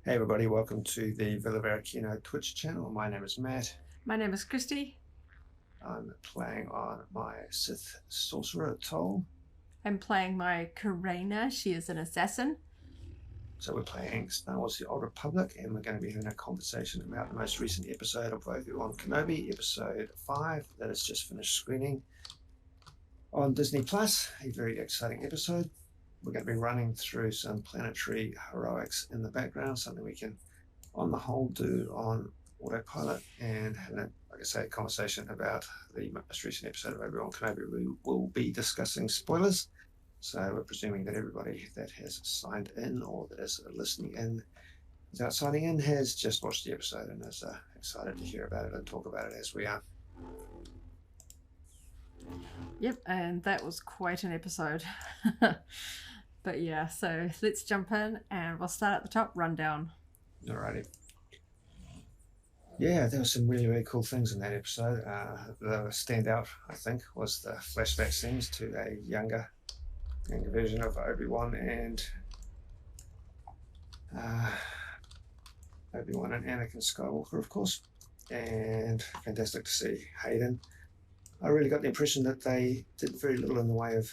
Hey everybody, welcome to the Villa Kino Twitch channel. My name is Matt. My name is Christy. I'm playing on my Sith Sorceror, Toal. I'm playing my Karayna. She is an assassin. So we're playing Star Wars The Old Republic, and we're going to be having a conversation about the most recent episode of Obi-Wan Kenobi, episode 5, that has just finished screening on Disney+. A very exciting episode. We're going to be running through some planetary heroics in the background, something we can, on the whole, do on autopilot, and having, like I say, a conversation about the most recent episode of Obi-Wan Kenobi. We will be discussing spoilers, so we're presuming that everybody that has signed in or that is listening in without signing in has just watched the episode and is excited to hear about it and talk about it as we are. Yep, and that was quite an episode. But yeah, so let's jump in and we'll start at the top, rundown. Alrighty. Yeah, there were some really, really cool things in that episode. The standout, I think, was the flashback scenes to a younger version of Obi-Wan and Anakin Skywalker, of course. And fantastic to see Hayden. I really got the impression that they did very little in the way of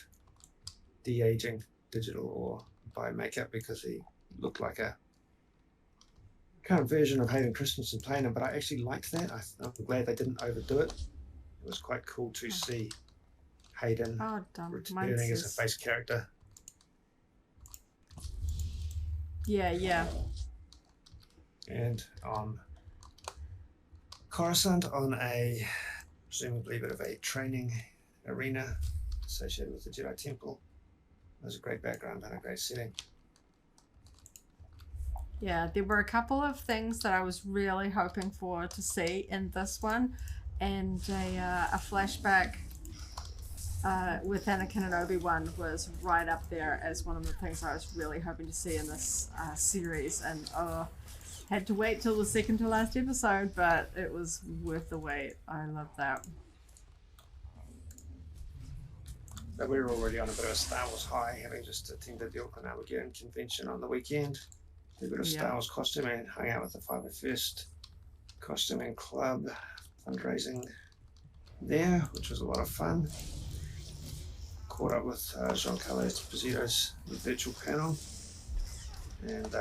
de-aging, digital or by makeup, because he looked like a current version of Hayden Christensen playing him, but I actually liked that. I'm glad they didn't overdo it. It was quite cool to see Hayden returning as a face character. Yeah. And on Coruscant, on a presumably a bit of a training arena associated with the Jedi Temple. It was a great background and a great setting. Yeah, there were a couple of things that I was really hoping for to see in this one, and a flashback with Anakin and Obi-Wan was right up there as one of the things I was really hoping to see in this series, and had to wait till the second to last episode, but it was worth the wait. I love that. But we were already on a bit of a Star Wars high, having just attended the Auckland Armageddon convention on the weekend. Did a bit of Star Wars costuming and hung out with the 501st Costuming Club fundraising there, which was a lot of fun. Caught up with Giancarlo Esposito's virtual panel, and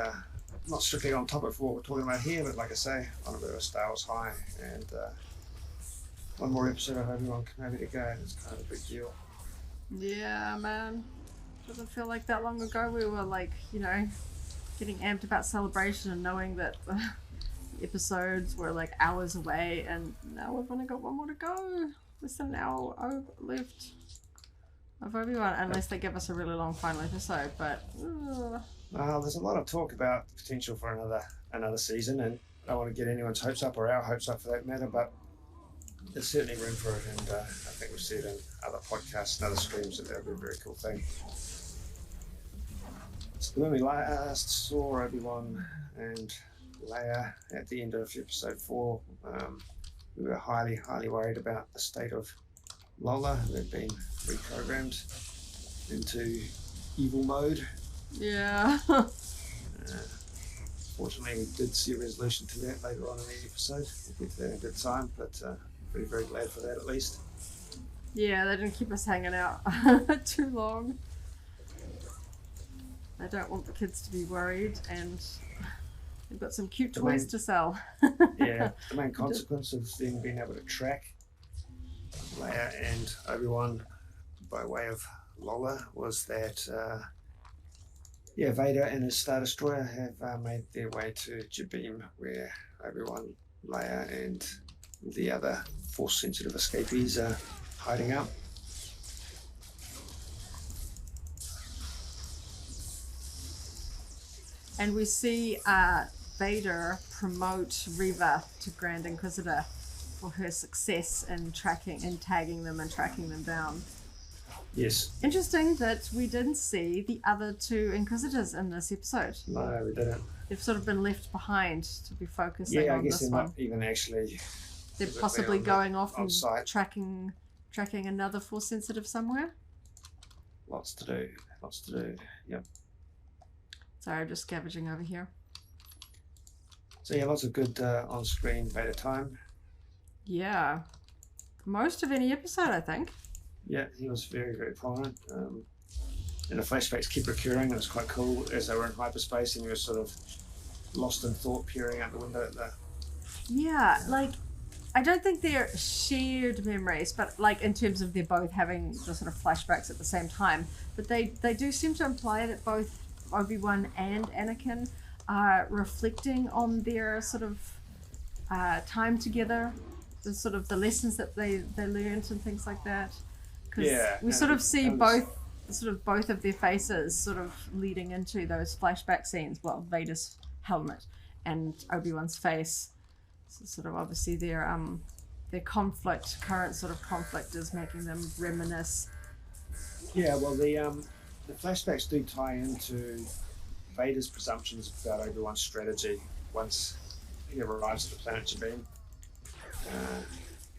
not strictly on topic for what we're talking about here, but like I say, on a bit of a Star Wars high, and one more episode of Obi-Wan Kenobi to go, and it's kind of a big deal. Yeah, man. Doesn't feel like that long ago we were like, getting amped about celebration and knowing that the episodes were like hours away, and now we've only got one more to go. Less than an hour left of Obi-Wan, unless they give us a really long final episode, but there's a lot of talk about the potential for another season, and I don't want to get anyone's hopes up or our hopes up for that matter, but there's certainly room for it, and I think we've seen it in other podcasts and other streams that would be a very cool thing. So when we last saw Obi-Wan and Leia at the end of episode 4, we were highly, highly worried about the state of Lola, who had been reprogrammed into evil mode. Yeah. Fortunately, we did see a resolution to that later on in the episode. We'll get to that in good time, but very, very glad for that at least. Yeah, they didn't keep us hanging out too long. I don't want the kids to be worried, and they've got some cute toys to sell. Yeah, the main consequence of them being able to track Leia and Obi-Wan by way of Lola was that Vader and his Star Destroyer have made their way to Jabeam, where Obi-Wan, Leia and the other Force-sensitive escapees are hiding out. And we see Vader promote Reva to Grand Inquisitor for her success in tracking and tagging them and tracking them down. Yes. Interesting that we didn't see the other 2 Inquisitors in this episode. No, we didn't. They've sort of been left behind to be focusing on this one. Yeah, I guess they're not even actually... They're possibly going off and tracking another Force sensitive somewhere. Lots to do. Yep. Sorry, I'm just scavenging over here. So yeah, lots of good on-screen Vader time. Yeah. Most of any episode, I think. Yeah, he was very, very prominent. And the flashbacks kept recurring. It was quite cool as they were in hyperspace and you were sort of lost in thought, peering out the window at the... Yeah, like, I don't think they're shared memories, but like in terms of they're both having the sort of flashbacks at the same time. But they do seem to imply that both Obi-Wan and Anakin are reflecting on their sort of time together, the sort of the lessons that they learned and things like that. Because we sort of see both of their faces sort of leading into those flashback scenes. Well, Vader's helmet and Obi-Wan's face. So sort of obviously their conflict, current sort of conflict, is making them reminisce. Yeah, well, the flashbacks do tie into Vader's presumptions about Obi-Wan's strategy once he arrives at the planet Jabin.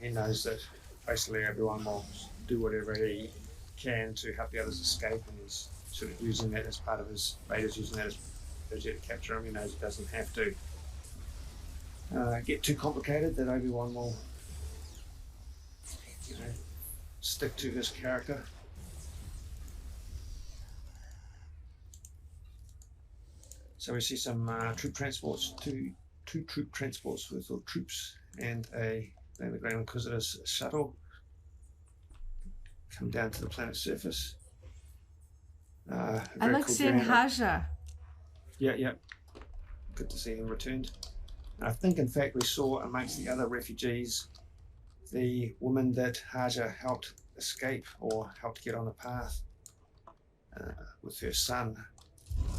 He knows that basically Obi-Wan will do whatever he can to help the others escape, and he's sort of using that as part of his... Vader's using that as strategy to capture him. He knows he doesn't have to get too complicated, that Obi-Wan will, stick to his character. So we see some troop transports, two troop transports with all troops and the Grand Inquisitor's shuttle come down to the planet's surface. I like seeing Haja. Yeah. Good to see him returned. I think, in fact, we saw amongst the other refugees the woman that Haja helped escape or helped get on the path with her son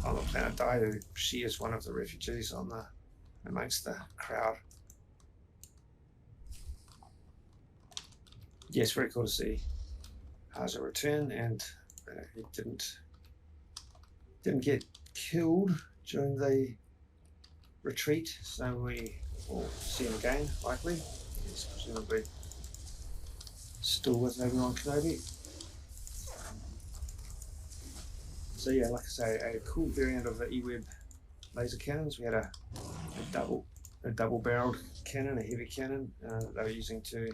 on the planet Daidu. She is one of the refugees amongst the crowd. Yes, very cool to see Haja return, and he didn't get killed during the retreat, so we will see him again, likely. He's presumably still with Obi-Wan Kenobi. So yeah, like I say, a cool variant of the E-Web laser cannons. We had a double-barreled cannon, a heavy cannon they were using to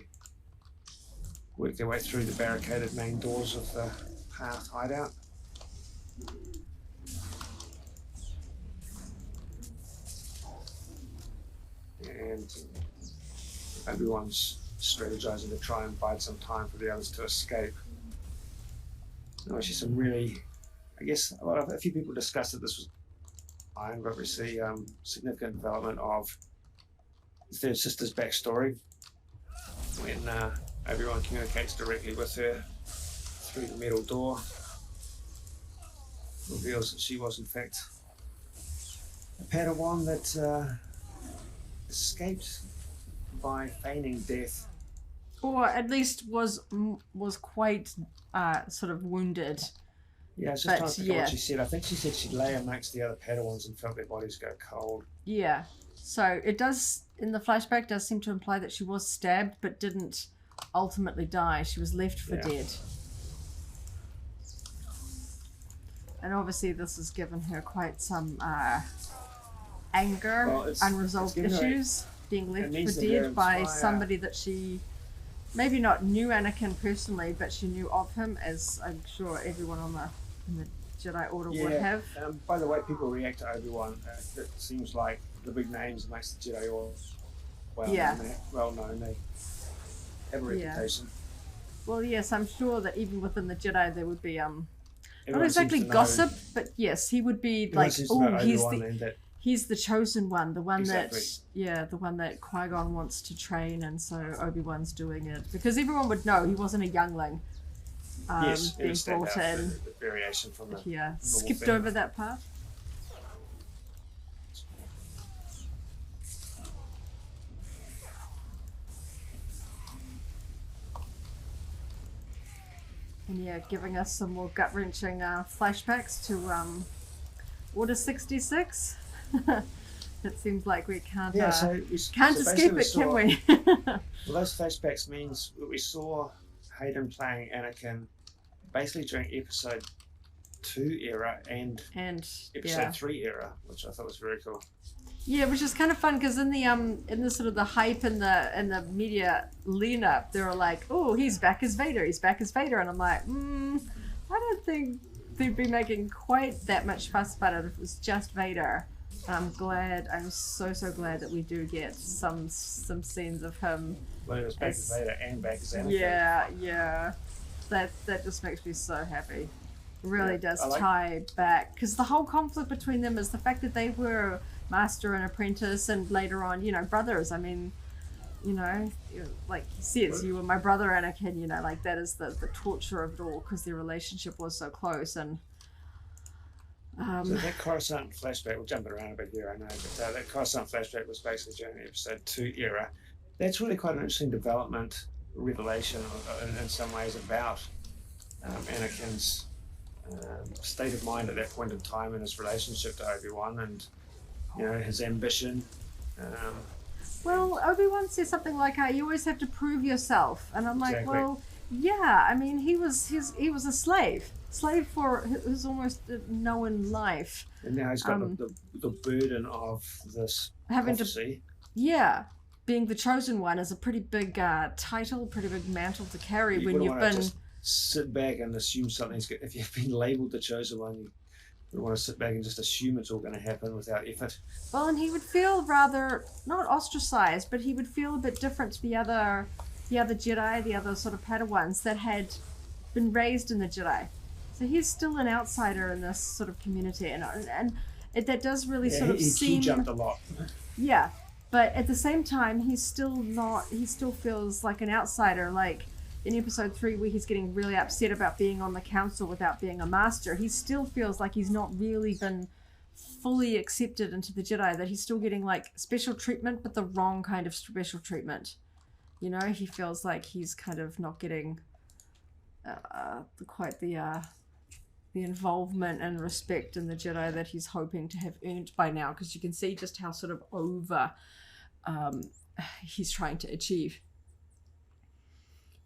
work their way through the barricaded main doors of the path hideout. And Obi-Wan's strategizing to try and bide some time for the others to escape. Now, actually, some really, I guess, a few people discussed that this was fine, but we see significant development of the third sister's backstory when Obi-Wan communicates directly with her through the metal door. Reveals that she was, in fact, a Padawan that escaped by feigning death, or at least was quite sort of wounded. Yeah, I was just trying to figure what she said. I think she said she'd lay amongst the other Padawans and felt their bodies go cold. Yeah, so it does, in the flashback, does seem to imply that she was stabbed but didn't ultimately die. She was left for dead. And obviously this has given her quite some anger, unresolved issues, being left for dead by somebody that she maybe not knew Anakin personally, but she knew of him, as I'm sure everyone in the Jedi Order would have. By the way people react to Obi-Wan, it seems like the big names amongst the Jedi Order, well known, they have a reputation. Well, yes, I'm sure that even within the Jedi there would be not exactly gossip, but yes, he would be like, oh, he's the chosen one, the one that Qui-Gon wants to train, and so Obi-Wan's doing it because everyone would know he wasn't a youngling. Being brought in. The variation from the skipped over that part. And giving us some more gut-wrenching flashbacks to Order 66. It seems like we can't escape it, can we? Well, those flashbacks means that we saw Hayden playing Anakin basically during Episode 2 era and Episode 3 era, which I thought was very cool. Yeah, which is kind of fun because in the sort of the hype and the media lean up, they were like, "Oh, he's back as Vader. He's back as Vader," and I'm like, I don't think they'd be making quite that much fuss about it if it was just Vader. And I'm glad. I'm so glad that we do get some scenes of him. Well, it was back as Vader and back as Anakin. Yeah. That just makes me so happy. It really does I like- tie back because the whole conflict between them is the fact that they were master and apprentice, and later on, brothers. I mean, like he says, you were my brother, Anakin. Like that is the torture of it all because their relationship was so close. And so that Coruscant flashback, we're jumping around a bit here, I know, but that Coruscant flashback was basically during the episode 2 era. That's really quite an interesting development, revelation in some ways about Anakin's state of mind at that point in time and his relationship to Obi-Wan and his ambition. Well, Obi-Wan says something like, "You always have to prove yourself," and I'm like, Exactly. "Well, yeah. I mean, he was a slave for his almost known life, And now he's got the burden of this having prophecy. being the chosen one is a pretty big title, pretty big mantle to carry You when wouldn't you've wanna been." just sit back and assume something's good. If you've been labelled the chosen one, you wouldn't want to sit back and just assume it's all going to happen without effort. Well, and he would feel rather not ostracized, but he would feel a bit different to the other Jedi, the other sort of Padawans that had been raised in the Jedi. So he's still an outsider in this sort of community, and that does really sort of he seem. jumped a lot. Yeah, but at the same time, he's still not. He still feels like an outsider, like. In episode 3, where he's getting really upset about being on the council without being a master, he still feels like he's not really been fully accepted into the Jedi, that he's still getting like special treatment, but the wrong kind of special treatment. He feels like he's kind of not getting quite the involvement and respect in the Jedi that he's hoping to have earned by now, because you can see just how sort of over he's trying to achieve.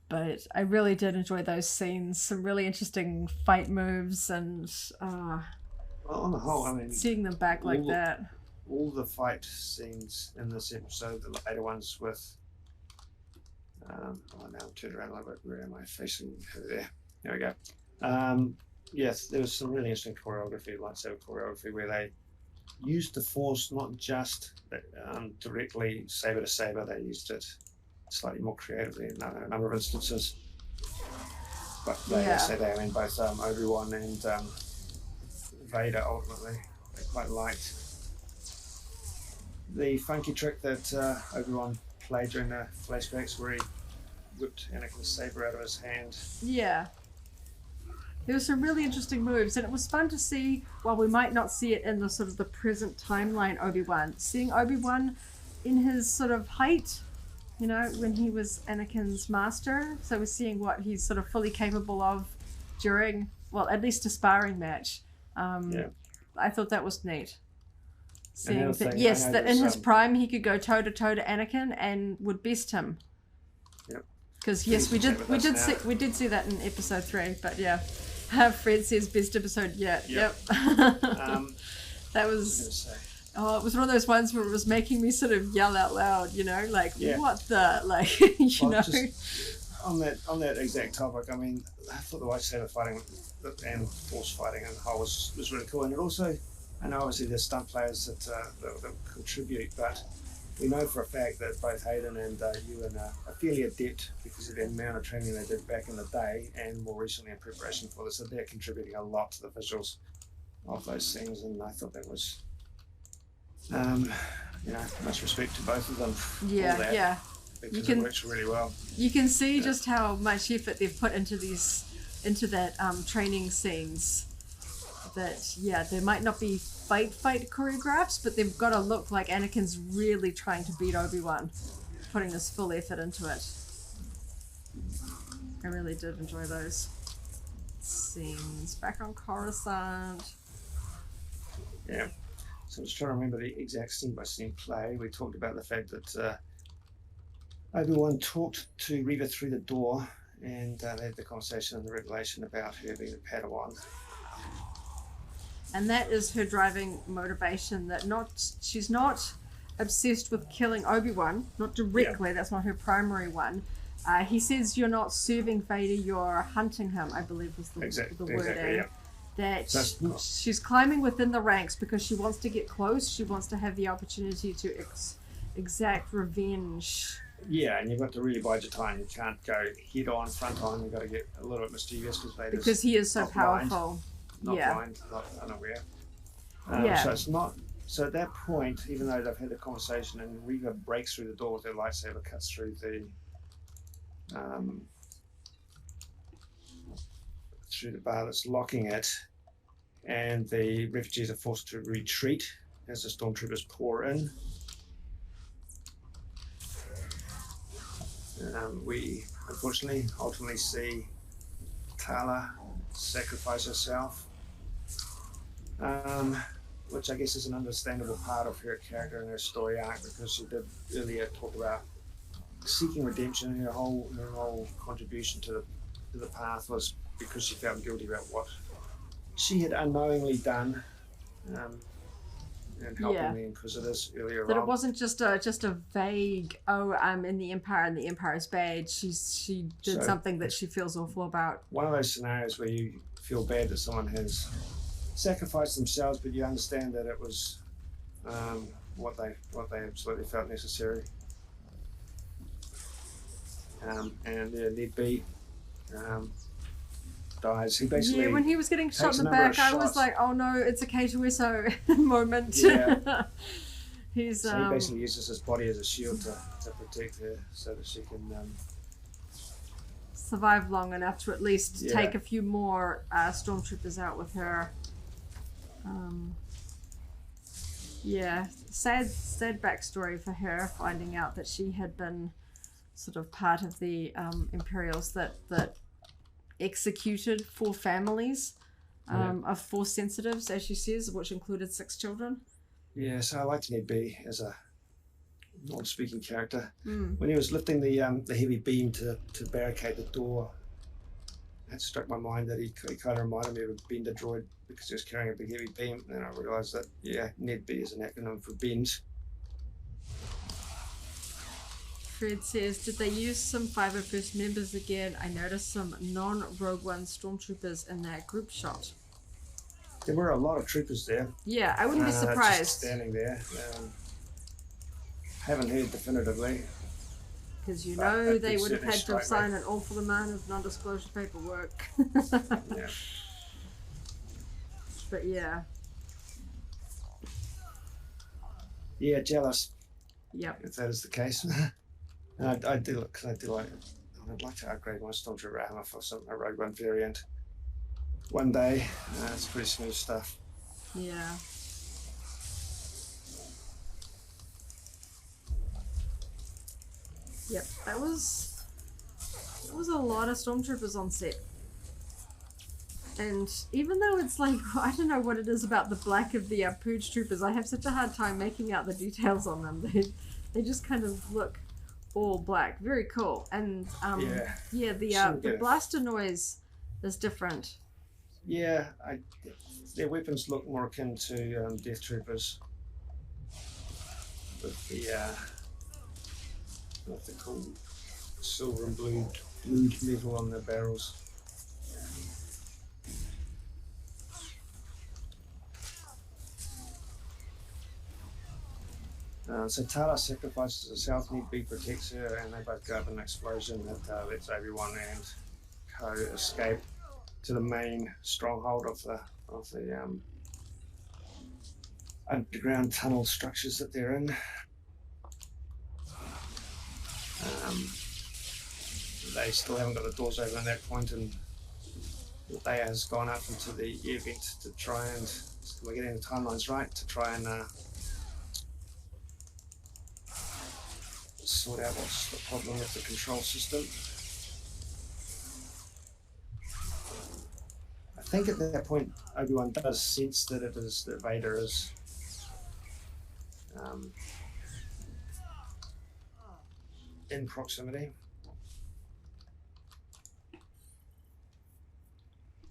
But I really did enjoy those scenes. Some really interesting fight moves, and Well, on the whole, I mean, seeing them back like that. All the fight scenes in this episode, the later ones with. Now I'm turned around a little bit. Where am I facing? There we go. Yes, there was some really interesting choreography, lightsaber choreography, where they used the Force not just directly saber to saber. They used it slightly more creatively in a number of instances. But they say they, I mean, both Obi-Wan and Vader ultimately, they quite liked the funky trick that Obi-Wan played during the flashbacks where he whipped Anakin's saber out of his hand. Yeah. There were some really interesting moves, and it was fun to see, while we might not see it in the sort of the present timeline Obi-Wan, seeing Obi-Wan in his sort of height, when he was Anakin's master. So we're seeing what he's sort of fully capable of during, well, at least a sparring match. I thought that was neat. Seeing that, yes, that in his prime he could go toe to toe to Anakin and would best him. Yep. Because yes, we did see that in episode 3. But yeah, Fred says best episode yet. Yep. That was. Oh, it was one of those ones where it was making me sort of yell out loud, what the, Just on that exact topic, I mean, I thought the lightsaber fighting and Force fighting and the whole was really cool. And it also, I know obviously there's stunt players that contribute, but we know for a fact that both Hayden and Ewan are fairly adept because of the amount of training they did back in the day and more recently in preparation for this. So they're contributing a lot to the visuals of those things, and I thought that was... much respect to both of them. Yeah. Because it works really well. You can see just how much effort they've put into that training scenes. That there might not be fight choreographs, but they've got to look like Anakin's really trying to beat Obi-Wan, putting this full effort into it. I really did enjoy those scenes. Back on Coruscant. Yeah. So I was trying to remember the exact scene-by-scene play. We talked about the fact that Obi-Wan talked to Reva through the door, and they had the conversation and the revelation about her being a Padawan. and that is her driving motivation. That she's not obsessed with killing Obi-Wan, not directly. That's not her primary one. He says you're not serving Vader, you're hunting him, I believe was the wording. Exactly, yeah. That she's climbing within the ranks because she wants to get close. She wants to have the opportunity to exact revenge. Yeah, and you've got to really bide your time. You can't go head on, front on. You've got to get a little bit mischievous because he is so powerful. Blind, not blind, not unaware. So it's not. So at that point, even though they've had the conversation and Reva breaks through the door with her lightsaber, cuts through the bar that's locking it, and the refugees are forced to retreat as the stormtroopers pour in. We unfortunately ultimately see Tala sacrifice herself, which I guess is an understandable part of her character and her story arc, because she did earlier talk about seeking redemption. Her whole contribution to the path was because she felt guilty about what she had unknowingly done, and helping the Inquisitors earlier on. That it wasn't just a vague, I'm in the Empire and the Empire's bad. She did something that she feels awful about. One of those scenarios where you feel bad that someone has sacrificed themselves, but you understand that it was what they absolutely felt necessary. And Ned B dies. He basically when he was getting shot in the back, I was like, oh no, it's a K2SO moment. Yeah. He basically uses his body as a shield to protect her, so that she can survive long enough to at least take a few more stormtroopers out with her. Sad backstory for her, finding out that she had been sort of part of the Imperials that executed 4 families of Force sensitives, as she says, which included 6 children. Yeah, so I liked Ned B as a non-speaking character. When he was lifting the heavy beam to barricade the door, it struck my mind that he kind of reminded me of a Bender droid because he was carrying a big heavy beam, and I realised that Ned B is an acronym for Bend. Fred says, did they use some 501st members again? I noticed some non-Rogue One stormtroopers in that group shot. There were a lot of troopers there. Yeah, I wouldn't be surprised. Just standing there. Haven't heard definitively. Because they would have had to sign an awful amount of non-disclosure paperwork. Yeah. But yeah. Yeah, jealous. Yep. If that is the case. I'd like to upgrade my Stormtrooper armor for a Rogue One variant one day. It's pretty smooth stuff. Yeah. Yep, that was a lot of stormtroopers on set. And even though it's like, I don't know what it is about the black of the Purge troopers, I have such a hard time making out the details on them. They just kind of look all black. Very cool. And the blaster noise is different. Yeah, their weapons look more akin to Death Troopers. With the cool silver and blued metal on their barrels. So Tala sacrifices herself, Ned B protects her, and they both go up in an explosion that lets Obi-Wan and Co escape to the main stronghold of the underground tunnel structures that they're in. They still haven't got the doors open at that point, and Leia has gone up into the air vent to try and, we're getting the timelines right, to try and sort out what's the problem with the control system. I think at that point Obi-Wan does sense that that Vader is in proximity.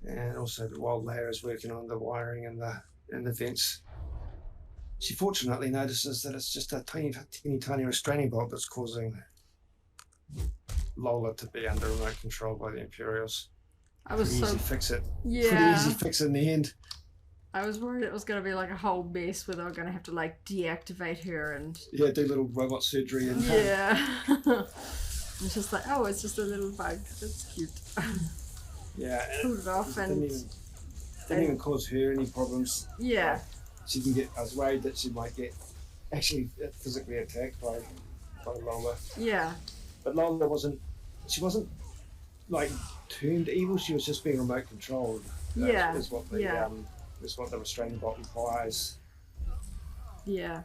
And also while Leia is working on the wiring and the vents, she fortunately notices that it's just a tiny restraining bolt that's causing Lola to be under remote control by the Imperials. I was Pretty so easy fix it. yeah. Pretty easy fix it in the end. I was worried it was going to be like a whole mess where they were going to have to like deactivate her and Yeah, do little robot surgery and yeah. It's just like, oh, it's just a little bug. That's cute. yeah, and Pulled it off and didn't even cause her any problems. yeah. She can get. I was worried that she might get actually physically attacked by Lola. Yeah. But Lola wasn't. She wasn't like turned evil. She was just being remote controlled. Yeah. Is what the is what the restraining bolt implies. Yeah.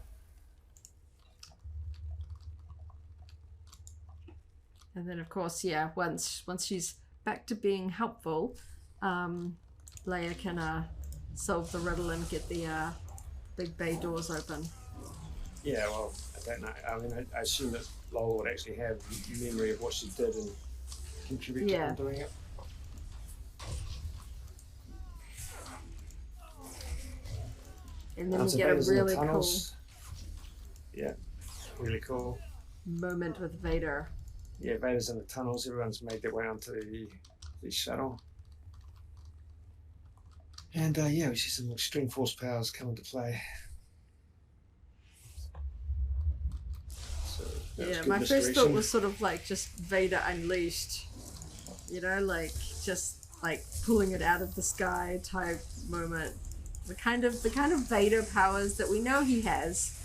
And then of course, yeah, once she's back to being helpful, Leia can solve the riddle and get the big bay doors open. Yeah, well, I don't know. I mean, I assume that Lola would actually have memory of what she did and contribute to them doing it. And then we get a really cool really cool moment with Vader. Yeah, Vader's in the tunnels. Everyone's made their way onto the shuttle. And we see some extreme force powers come into play. So yeah, my first thought was sort of like just Vader unleashed. You know, like just like pulling it out of the sky type moment. The kind of Vader powers that we know he has.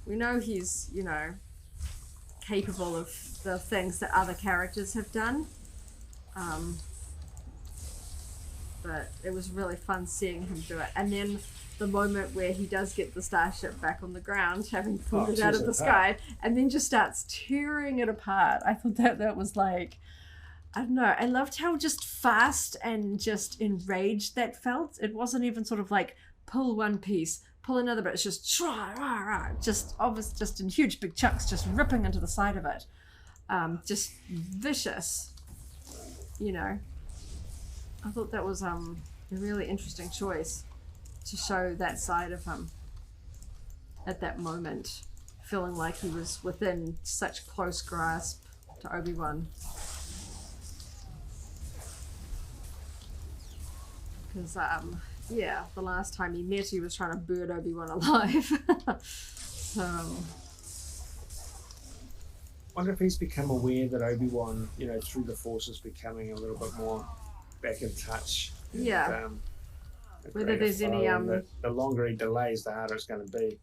We know he's, you know, capable of the things that other characters have done. But it was really fun seeing him do it. And then the moment where he does get the starship back on the ground, having pulled it out of the sky, and then just starts tearing it apart. I thought that was like, I don't know. I loved how just fast and just enraged that felt. It wasn't even sort of like pull one piece, pull another bit. It's just just in huge big chunks, just ripping into the side of it. Just vicious, you know. I thought that was a really interesting choice to show that side of him at that moment, feeling like he was within such close grasp to Obi-Wan. Because, the last time he met, he was trying to burn Obi-Wan alive. I wonder if he's become aware that Obi-Wan, you know, through the Force is becoming a little bit more back in touch. Yeah. And, whether there's any the longer he delays, the harder it's going to be.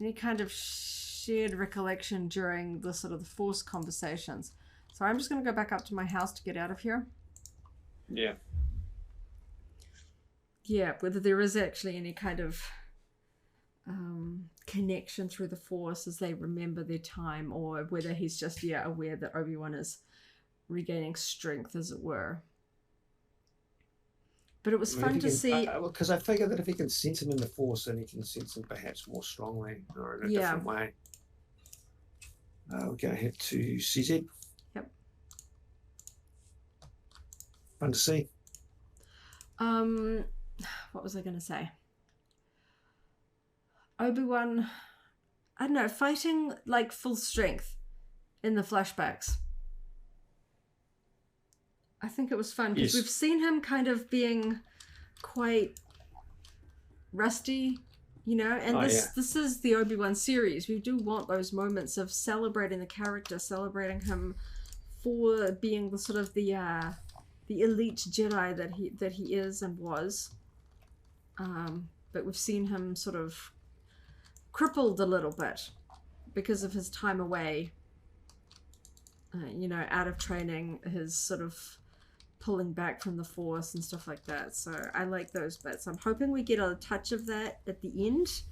Any kind of shared recollection during the sort of the Force conversations. So I'm just going to go back up to my house to get out of here. Yeah. Yeah, whether there is actually any kind of connection through the Force as they remember their time, or whether he's just aware that Obi-Wan is regaining strength, as it were. But it was fun to see. Because I figure that if he can sense him in the Force, then he can sense him perhaps more strongly or in a different way. We're going to head to CZ. Yep. Fun to see. What was I going to say? Obi-Wan, I don't know, fighting like full strength in the flashbacks. I think it was fun because we've seen him kind of being quite rusty, you know, and this is the Obi-Wan series. We do want those moments of celebrating the character, celebrating him for being the sort of the elite Jedi that he is and was. But we've seen him sort of crippled a little bit because of his time away, you know, out of training, his sort of pulling back from the Force and stuff like that. So I like those bits. I'm hoping we get a touch of that at the end.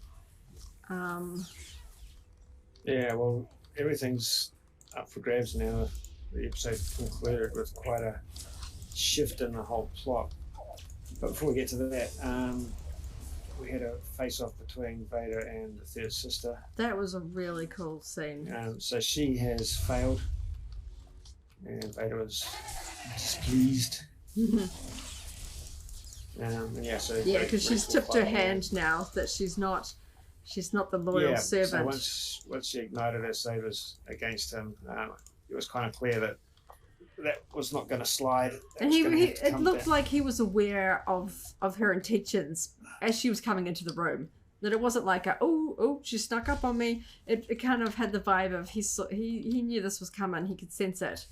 Yeah, well, everything's up for grabs now. The episode concluded with quite a shift in the whole plot. But before we get to that, we had a face-off between Vader and the third sister. That was a really cool scene. So she has failed, and Vader was displeased. And yeah, so Yeah, because she's tipped her hand now that she's not the loyal servant. So once she ignited her sabers against him, it was kind of clear that was not going to slide. And it looked like he was aware of her intentions as she was coming into the room. That it wasn't like she snuck up on me. It kind of had the vibe of he knew this was coming. He could sense it.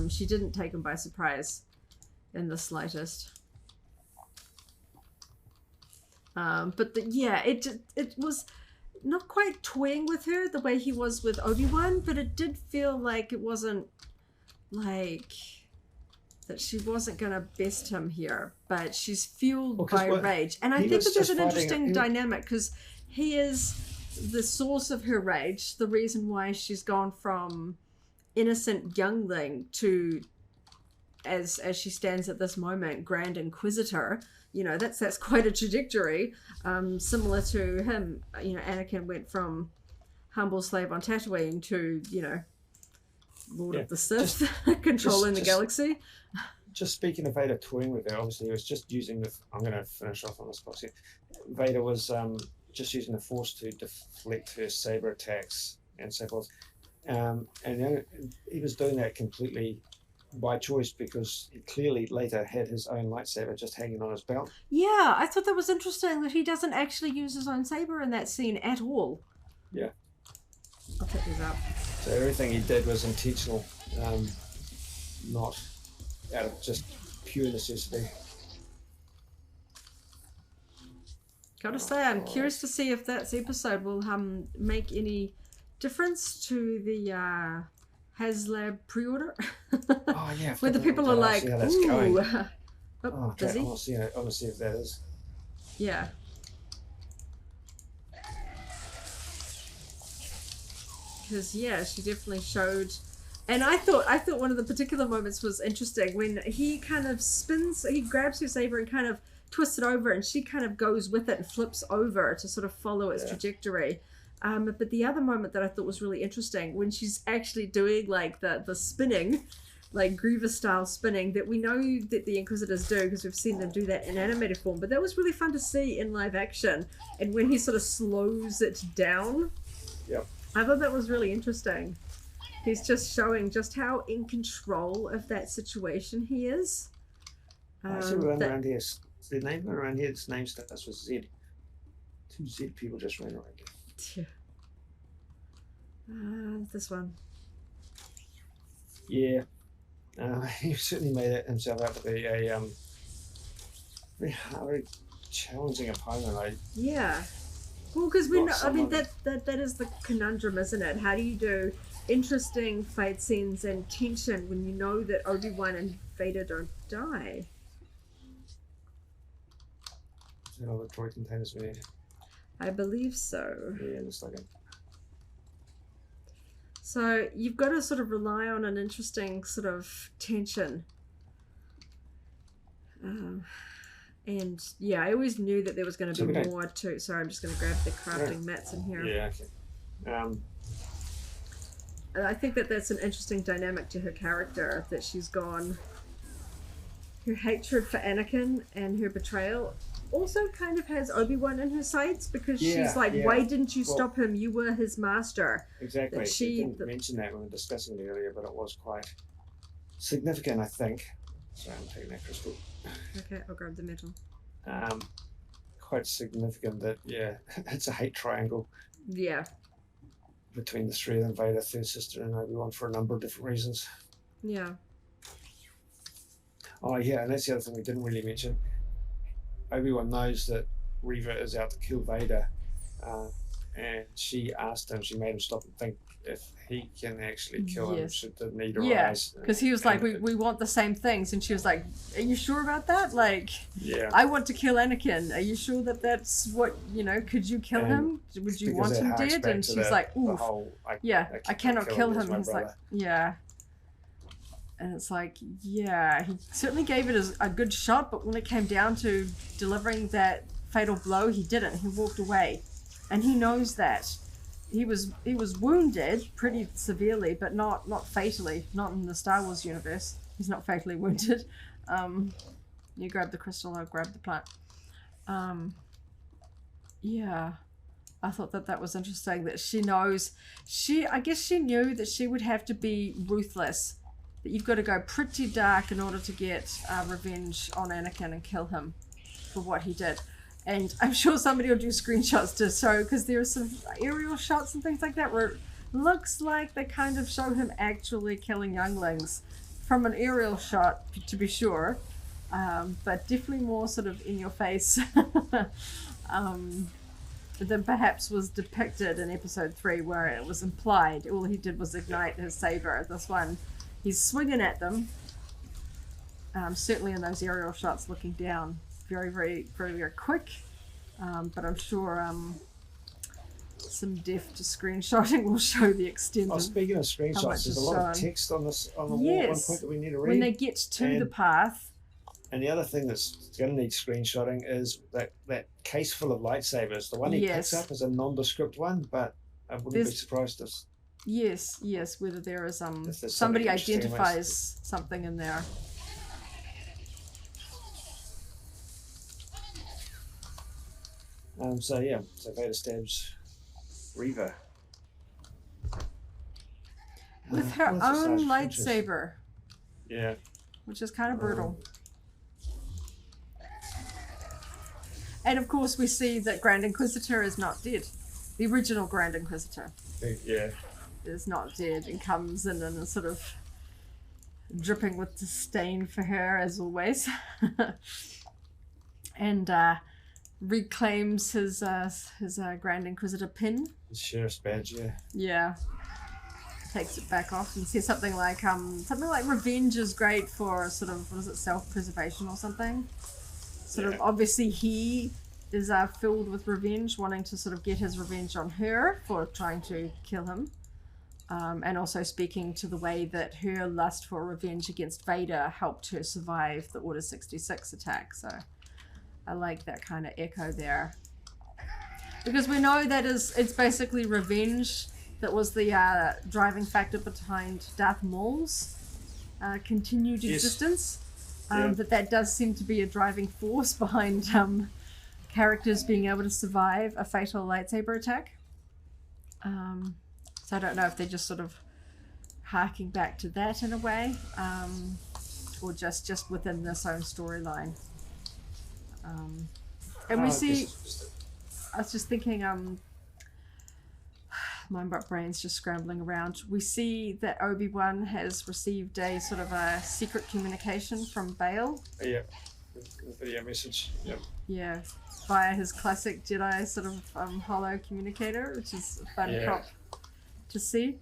She didn't take him by surprise in the slightest. But it was not quite toying with her the way he was with Obi-Wan, but it did feel like it wasn't like that she wasn't going to best him here, but she's fueled by rage. And I think that there's an interesting dynamic because he is the source of her rage, the reason why she's gone from innocent youngling to, as she stands at this moment, Grand Inquisitor. You know, that's quite a trajectory. Similar to him, you know, Anakin went from humble slave on Tatooine to, you know, Lord of the Sith, controlling the galaxy. Just speaking of Vader toying with her, obviously he was just using the... I'm going to finish off on this box here. Vader was just using the Force to deflect her saber attacks and so forth. And he was doing that completely by choice because he clearly later had his own lightsaber just hanging on his belt. Yeah, I thought that was interesting that he doesn't actually use his own saber in that scene at all. Yeah. I'll pick these up. So everything he did was intentional, not out of just pure necessity. Gotta say, I'm curious to see if that episode will make any difference to the HasLab pre-order. Oh yeah. Where the people are like, ooh. Busy? I want to see if that is. Yeah. Because she definitely showed, and I thought one of the particular moments was interesting when he kind of spins, he grabs her saber and kind of twists it over, and she kind of goes with it and flips over to sort of follow its trajectory. But the other moment that I thought was really interesting when she's actually doing like the spinning, like Grievous style spinning that we know that the Inquisitors do because we've seen them do that in animated form. But that was really fun to see in live action, and when he sort of slows it down. Yep. I thought that was really interesting. He's just showing just how in control of that situation he is. I see one around here. The name around here, its name starts with Z. 2 Z people just ran around here. This one. Yeah. He certainly made himself out to be a very challenging opponent. Yeah. Well, because we know, I mean, that is the conundrum, isn't it? How do you do interesting fight scenes and tension when you know that Obi-Wan and Vader don't die? Is that all the toy containers we need? I believe so. Yeah, looks like it. So you've got to sort of rely on an interesting sort of tension. And yeah, I always knew that there was going to be more to. Sorry, I'm just going to grab the crafting mats in here. Yeah, okay. I think that's an interesting dynamic to her character, that she's gone. Her hatred for Anakin and her betrayal also kind of has Obi-Wan in her sights because she's like, why didn't you stop him? You were his master. Exactly. She didn't mention that when we were discussing it earlier, but it was quite significant, I think. Sorry, I'm taking that crystal. Okay, I'll grab the metal. Quite significant that, it's a hate triangle. Yeah. Between the three of them, Vader, third sister, and Obi-Wan for a number of different reasons. Yeah. Oh, yeah, and that's the other thing we didn't really mention. Obi-Wan knows that Reva is out to kill Vader, and she asked him, she made him stop and think if he can actually kill him should the need arise. Yeah, because he was like, we want the same things, and she was like, are you sure about that? Like, I want to kill Anakin. Are you sure that that's what, could you kill him? Would you want him dead? And she's like, oof, I cannot kill him. He's like, and it's like, he certainly gave it a good shot, but when it came down to delivering that fatal blow, he didn't. He walked away, and he knows that. He was wounded pretty severely, but not fatally. Not in the Star Wars universe. He's not fatally wounded. You grab the crystal, I'll grab the plant. Yeah. I thought that was interesting that she knows. I guess she knew that she would have to be ruthless. That you've got to go pretty dark in order to get revenge on Anakin and kill him for what he did. And I'm sure somebody will do screenshots to show, because there are some aerial shots and things like that where it looks like they kind of show him actually killing younglings from an aerial shot, to be sure. But definitely more sort of in your face than perhaps was depicted in episode 3, where it was implied all he did was ignite his saber. This one, he's swinging at them. Certainly in those aerial shots looking down, very, very, very, very quick. But I'm sure some deft screenshotting will show the extent of. Speaking of screenshots, there's a lot of text on the wall at one point that we need to read. When they get to the path. And the other thing that's going to need screenshotting is that case full of lightsabers. The one he picks up is a nondescript one, but I wouldn't be surprised if... Yes, whether there is somebody identifies something in there. So Vader stabs Reva. With her own lightsaber. Yeah. Which is kind of brutal. And of course we see that Grand Inquisitor is not dead. The original Grand Inquisitor. Yeah. Is not dead and comes in and is sort of dripping with disdain for her as always. And reclaims his Grand Inquisitor pin. His sheriff's badge, yeah. Yeah. Takes it back off and says something like revenge is great for sort of, what is it, self-preservation or something? Sort of, obviously he is filled with revenge, wanting to sort of get his revenge on her for trying to kill him. And also speaking to the way that her lust for revenge against Vader helped her survive the Order 66 attack. So I like that kind of echo there. Because we know that it's basically revenge that was the driving factor behind Darth Maul's continued existence. That does seem to be a driving force behind characters being able to survive a fatal lightsaber attack. So I don't know if they're just sort of harking back to that in a way, or just within this own storyline. And we see, I was just thinking, my brain's just scrambling around. We see that Obi-Wan has received a sort of a secret communication from Bail. Yeah, the video message. Yep. Yeah, via his classic Jedi sort of holo communicator, which is a fun prop to see.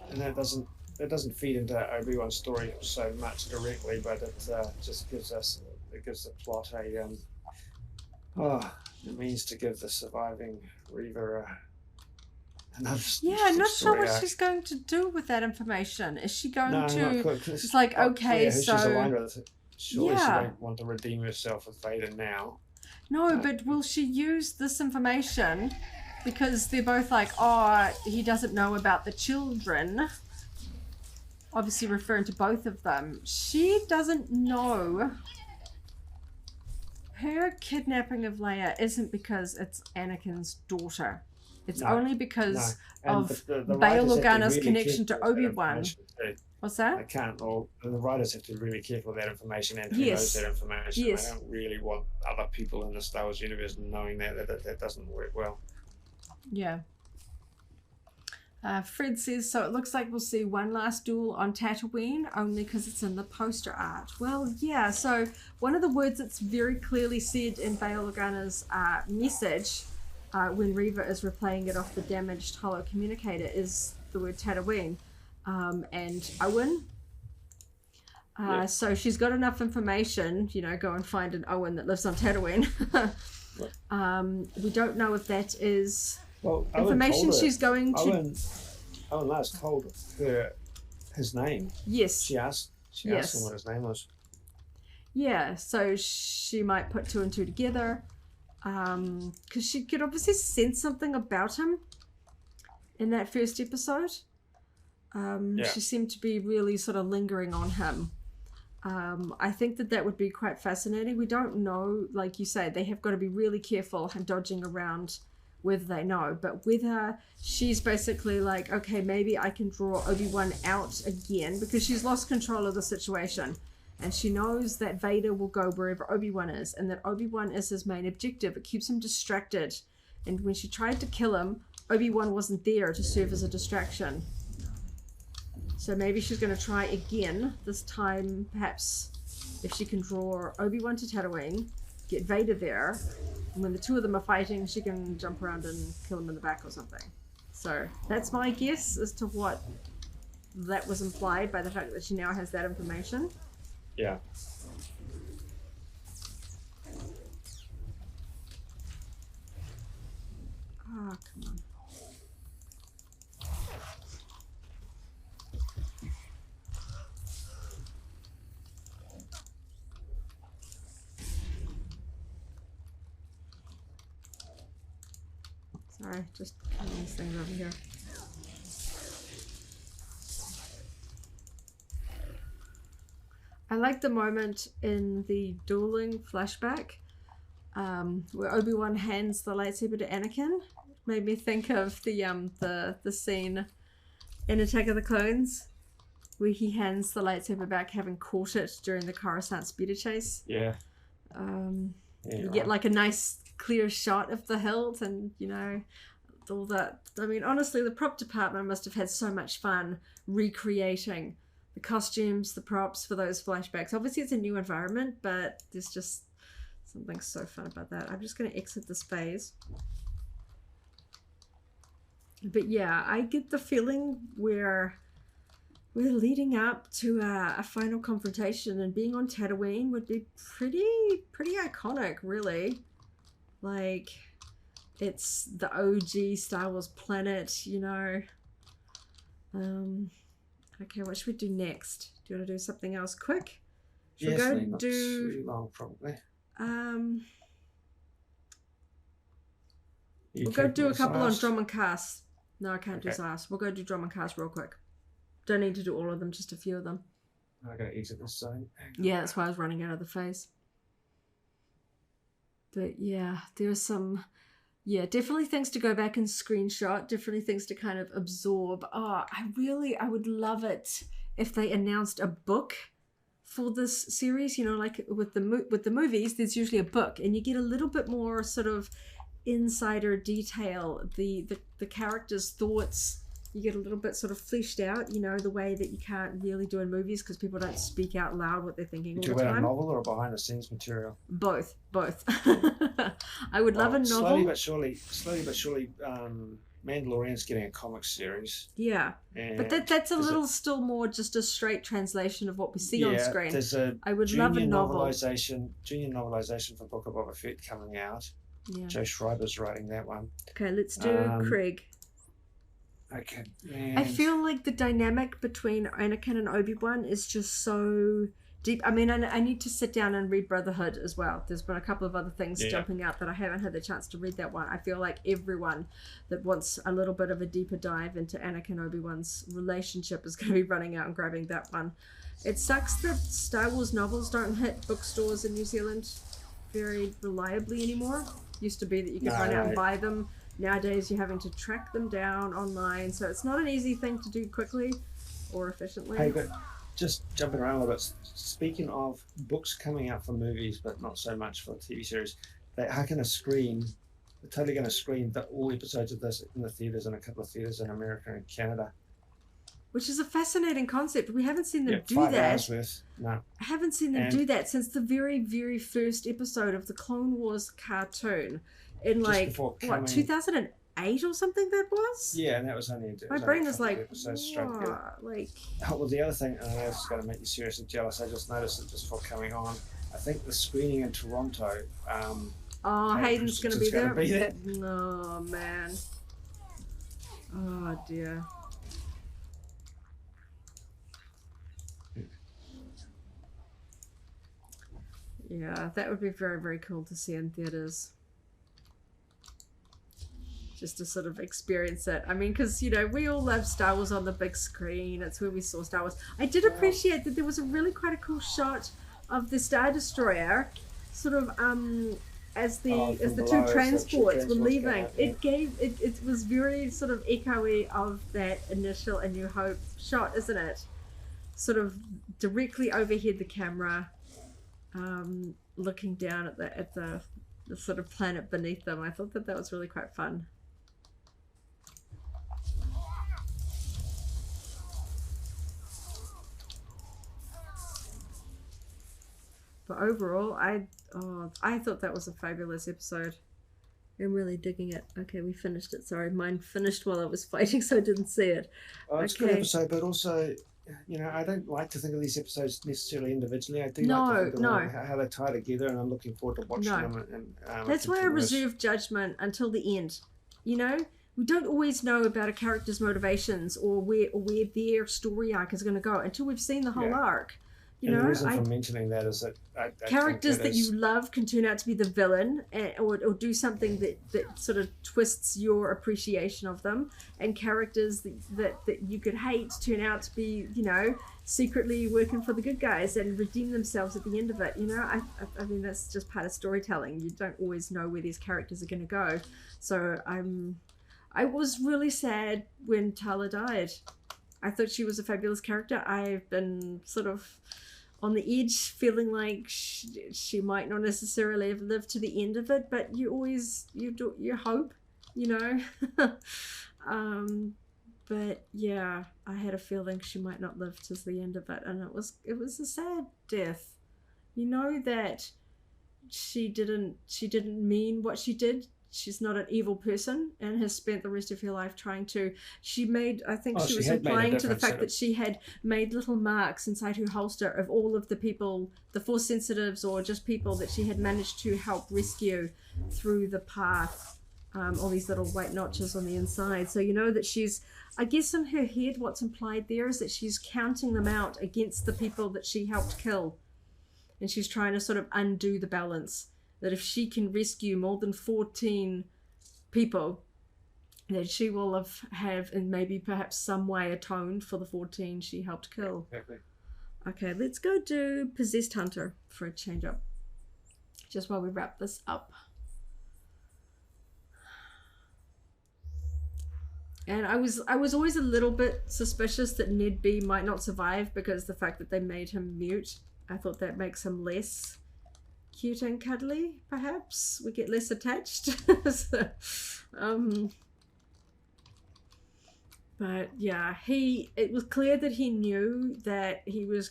And that doesn't feed into Obi-Wan's story so much directly, but it just gives the plot it means to give the surviving Reva another I'm not sure what she's going to do with that information. Is she going to... It's like, okay, so... She's aligned with it. Surely she won't want to redeem herself with Vader now. No, but will she use this information? Because they're both like, oh, he doesn't know about the children. Obviously referring to both of them. She doesn't know... Her kidnapping of Leia isn't because it's Anakin's daughter. It's only because of Bail Organa's connection to Obi-Wan. What's that? The writers have to be really careful with that information and who knows that information. Yes. I don't really want other people in the Star Wars universe knowing that doesn't work well. Yeah. Fred says, so it looks like we'll see one last duel on Tatooine, only because it's in the poster art. Well, yeah, so one of the words that's very clearly said in Bail Organa's message when Reva is replaying it off the damaged holo communicator is the word Tatooine and Owen. So she's got enough information, go and find an Owen that lives on Tatooine. We don't know if that is... Well, information she's going to... Owen last told her his name. Yes. She asked him what his name was. Yeah, so she might put two and two together. Because she could obviously sense something about him in that first episode. She seemed to be really sort of lingering on him. I think that would be quite fascinating. We don't know, like you say, they have got to be really careful and dodging around whether they know, but whether she's basically like, okay, maybe I can draw Obi-Wan out again because she's lost control of the situation. And she knows that Vader will go wherever Obi-Wan is, and that Obi-Wan is his main objective. It keeps him distracted. And when she tried to kill him, Obi-Wan wasn't there to serve as a distraction. So maybe she's going to try again. This time, perhaps, if she can draw Obi-Wan to Tatooine, get Vader there, and when the two of them are fighting, she can jump around and kill him in the back or something. So that's my guess as to what that was implied by the fact that she now has that information. Yeah. Ah, oh, come on. Sorry, just killing these things over here. I like the moment in the dueling flashback where Obi-Wan hands the lightsaber to Anakin. It made me think of the scene in Attack of the Clones where he hands the lightsaber back, having caught it during the Coruscant speeder chase. Yeah. You get like a nice clear shot of the hilt, and you know, all that. I mean, honestly, the prop department must have had so much fun recreating the costumes, the props for those flashbacks. Obviously, it's a new environment, but there's just something so fun about that. I'm just going to exit this phase. But yeah, I get the feeling we're leading up to a final confrontation, and being on Tatooine would be pretty iconic, really. Like, it's the OG Star Wars planet, you know. Okay, what should we do next? Do you want to do something else quick? Should we go not do too long, probably. We'll go do a couple on Drum and Cast. No, I can't do Silas. We'll go do Drum and Cast real quick. Don't need to do all of them, just a few of them. I gotta exit this zone. Yeah, that's why I was running out of the phase. But yeah, there's some, definitely things to go back and screenshot, definitely things to kind of absorb. Oh, I would love it if they announced a book for this series. You know, like with the movies, there's usually a book, and you get a little bit more sort of insider detail, the characters' thoughts. You get a little bit sort of fleshed out, you know, the way that you can't really do in movies because people don't speak out loud what they're thinking all the time. Do you want a novel or behind the scenes material? Both. I would love a novel. Slowly but surely, Mandalorian's getting a comic series. Yeah, but that's a little still more just a straight translation of what we see on screen. I would love a novel. Junior novelization for Book of Boba Fett coming out. Yeah. Joe Schreiber's writing that one. Okay, let's do Craig. Okay. I feel like the dynamic between Anakin and Obi-Wan is just so deep. I mean, I need to sit down and read Brotherhood as well. There's been a couple of other things jumping out that I haven't had the chance to read that one. I feel like everyone that wants a little bit of a deeper dive into Anakin Obi-Wan's relationship is going to be running out and grabbing that one. It sucks that Star Wars novels don't hit bookstores in New Zealand very reliably anymore. Used to be that you could run out and buy them. Nowadays, you're having to track them down online, so it's not an easy thing to do quickly or efficiently. Hey, but just jumping around a little bit, speaking of books coming out for movies, but not so much for TV series, they're totally going to screen all episodes of this in the theatres and a couple of theatres in America and Canada. Which is a fascinating concept. We haven't seen them do 5 that. hours worth. No. I haven't seen them do that since the very, very first episode of the Clone Wars cartoon. In like, 2008 or something that was? Yeah, and that was only... My brain is like, what? Like... Oh, well, the other thing, and I know it's going to make you seriously jealous, I just noticed it just before coming on. I think the screening in Toronto... Hayden's going to be there? There? Oh, man. Oh, dear. Yeah, that would be very, very cool to see in theatres. just to sort of experience it. I mean, because, we all love Star Wars on the big screen. It's where we saw Star Wars. I did appreciate that there was a really quite a cool shot of the Star Destroyer sort of as the two transports were leaving. It was very sort of echoey of that initial A New Hope shot, isn't it? Sort of directly overhead the camera, looking down at the sort of planet beneath them. I thought that was really quite fun. But overall, I thought that was a fabulous episode. I'm really digging it. Okay, we finished it. Sorry, mine finished while I was fighting, so I didn't see it. Oh, it's a good episode, but also, I don't like to think of these episodes necessarily individually. I do like to think of how they tie together, and I'm looking forward to watching them. And that's why I reserve judgment until the end. We don't always know about a character's motivations or where their story arc is going to go until we've seen the whole arc. The reason for mentioning that is that characters that you love can turn out to be the villain, or do something that sort of twists your appreciation of them, and characters that you could hate turn out to be, secretly working for the good guys and redeem themselves at the end of it. I mean, that's just part of storytelling. You don't always know where these characters are going to go. So I was really sad when Tala died. I thought she was a fabulous character. I've been sort of on the edge, feeling like she might not necessarily have lived to the end of it, but you hope, but yeah, I had a feeling she might not live to the end of it, and it was a sad death. That she didn't mean what she did. She's not an evil person and has spent the rest of her life trying to. She was implying to the fact that she had made little marks inside her holster of all of the people, the Force sensitives, or just people that she had managed to help rescue through the path. All these little white notches on the inside. So that she's, I guess in her head, what's implied there is that she's counting them out against the people that she helped kill. And she's trying to sort of undo the balance. That if she can rescue more than 14 people, that she will have in maybe perhaps some way atoned for the 14 she helped kill. Exactly. Okay, let's go do Possessed Hunter for a change up. Just while we wrap this up. And I was always a little bit suspicious that Ned B might not survive because the fact that they made him mute. I thought that makes him less cute and cuddly, perhaps. We get less attached. But yeah, it was clear that he knew that he was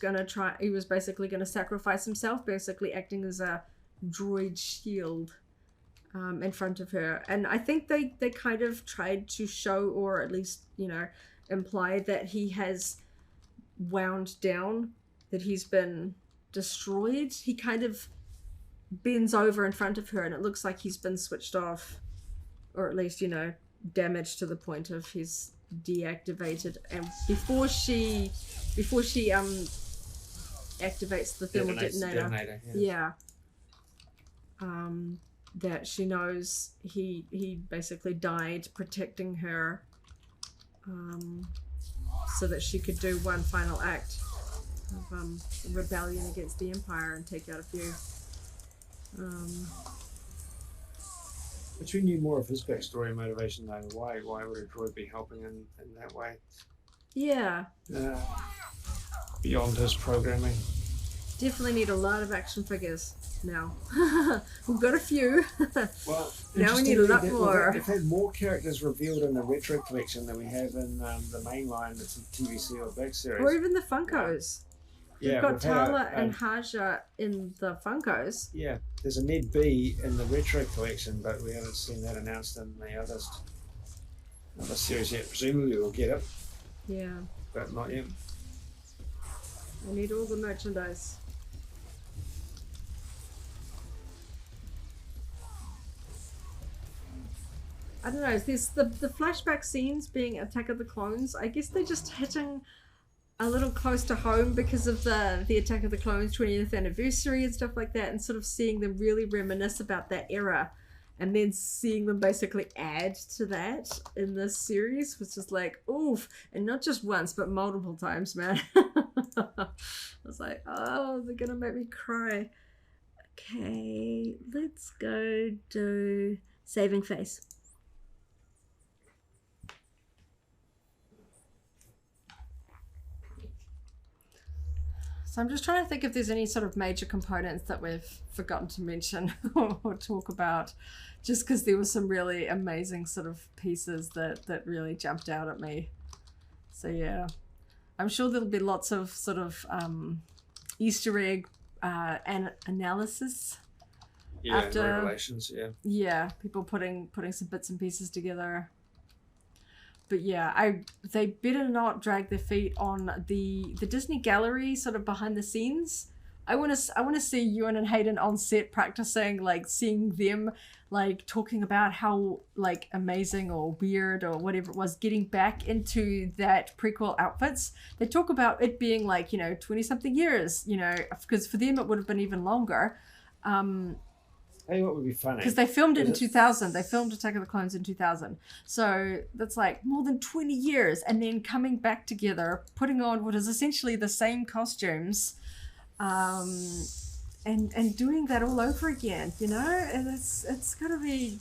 basically gonna sacrifice himself, basically acting as a droid shield in front of her. And I think they kind of tried to show, or at least, imply that he has wound down, that he's been destroyed. He kind of bends over in front of her and it looks like he's been switched off, or at least damaged to the point of he's deactivated. And before she activates the thermal detonator, that she knows he basically died protecting her, so that she could do one final act of rebellion against the Empire and take out a few. But we knew more of his backstory and motivation, though. Why would a droid be helping in that way? Yeah. Beyond his programming. Definitely need a lot of action figures now. We've got a few. Well, now we need a lot more. We've had more characters revealed in the retro collection than we have in the main line that's in TVC or back series. Or even the Funkos. Yeah, we've got Tala and Haja in the Funkos. Yeah, there's a Ned B in the retro collection, but we haven't seen that announced in the other series yet. Presumably we'll get it. Yeah. But not yet. I need all the merchandise. I don't know, there's the flashback scenes being Attack of the Clones. I guess they're just hitting a little close to home because of the Attack of the Clones 20th anniversary and stuff like that, and sort of seeing them really reminisce about that era and then seeing them basically add to that in this series was just like, oof, and not just once but multiple times, man. I was like, oh, they're gonna make me cry. Okay, let's go do saving face. So I'm just trying to think if there's any sort of major components that we've forgotten to mention or talk about, just because there were some really amazing sort of pieces that really jumped out at me. So yeah, I'm sure there'll be lots of sort of Easter egg analysis. Yeah, after revelations, yeah, people putting some bits and pieces together. But yeah, they better not drag their feet on the Disney gallery sort of behind the scenes. I want to see Ewan and Hayden on set practicing, like seeing them like talking about how like amazing or weird or whatever it was getting back into that prequel outfits. They talk about it being like, 20 something years, because for them it would have been even longer. Hey, what would be funny? Because they filmed it in 2000. They filmed Attack of the Clones in 2000. So that's like more than 20 years. And then coming back together, putting on what is essentially the same costumes, and doing that all over again, And it's got to be,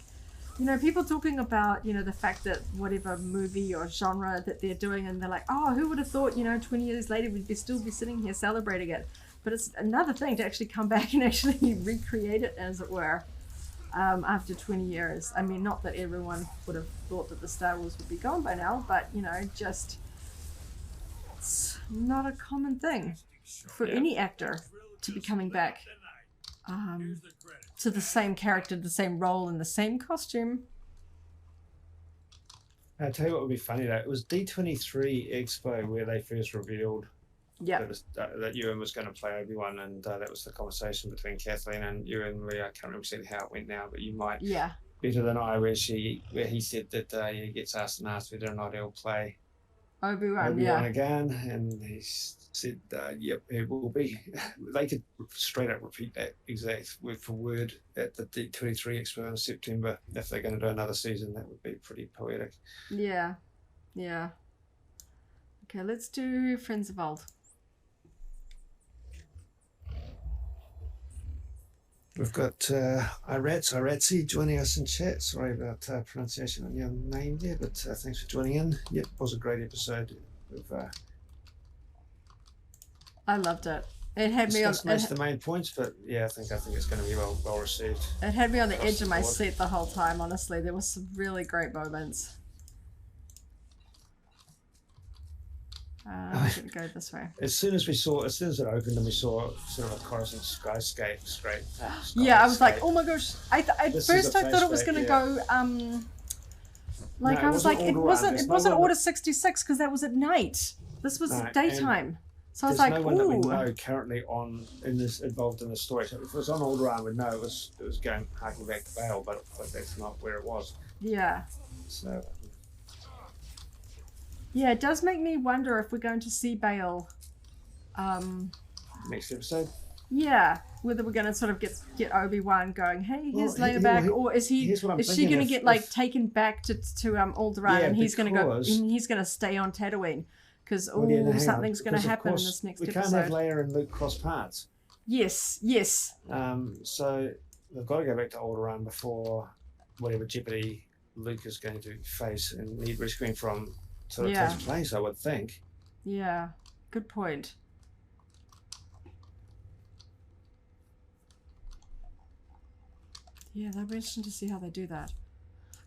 people talking about, the fact that whatever movie or genre that they're doing, and they're like, oh, who would have thought, 20 years later we'd still be sitting here celebrating it. But it's another thing to actually come back and actually recreate it, as it were, after 20 years. I mean, not that everyone would have thought that the Star Wars would be gone by now, but, just it's not a common thing for any actor to be coming back to the same character, the same role, in the same costume. I'll tell you what would be funny, though. It was D23 Expo where they first revealed that Ewan was going to play Obi-Wan, and that was the conversation between Kathleen and Ewan, where I can't remember exactly how it went now, but you might better than I, where he said that he gets asked whether or not he'll play Obi-Wan again, and he said, yep, it will be. They could straight up repeat that exact word for word at the D23 Expo in September if they're going to do another season. That would be pretty poetic. Yeah. Okay, let's do Friends of Old. We've got Iratzi joining us in chat. Sorry about pronunciation on your name there, but thanks for joining in. Yep, it was a great episode. I loved it. It had me on most of the main points, but yeah, I think it's going to be well received. It had me on the edge of my seat the whole time. Honestly, there was some really great moments. I'm going to go this way. As soon as it opened and we saw sort of a Coruscant skyscape straight. I was like, oh my gosh! At first I thought it was going to go. I was like, it wasn't Order 66 because that was at night. This was daytime. So I was like, no one that we know currently involved in the story. So if it was on Alderaan, we'd know it was going harking back to Bail, but that's not where it was. Yeah. So. Yeah, it does make me wonder if we're going to see Bail. Next episode? Yeah, whether we're going to sort of get Obi-Wan going, hey, here's back, or is she going to get taken back to Alderaan, and he's going to go, and he's going to stay on Tatooine because something's going to happen in this next episode. We can't have Leia and Luke cross paths. Yes. So they've got to go back to Alderaan before whatever jeopardy Luke is going to face and need rescuing from. So it takes place, I would think. Yeah, good point. Yeah, that'd be interesting to see how they do that.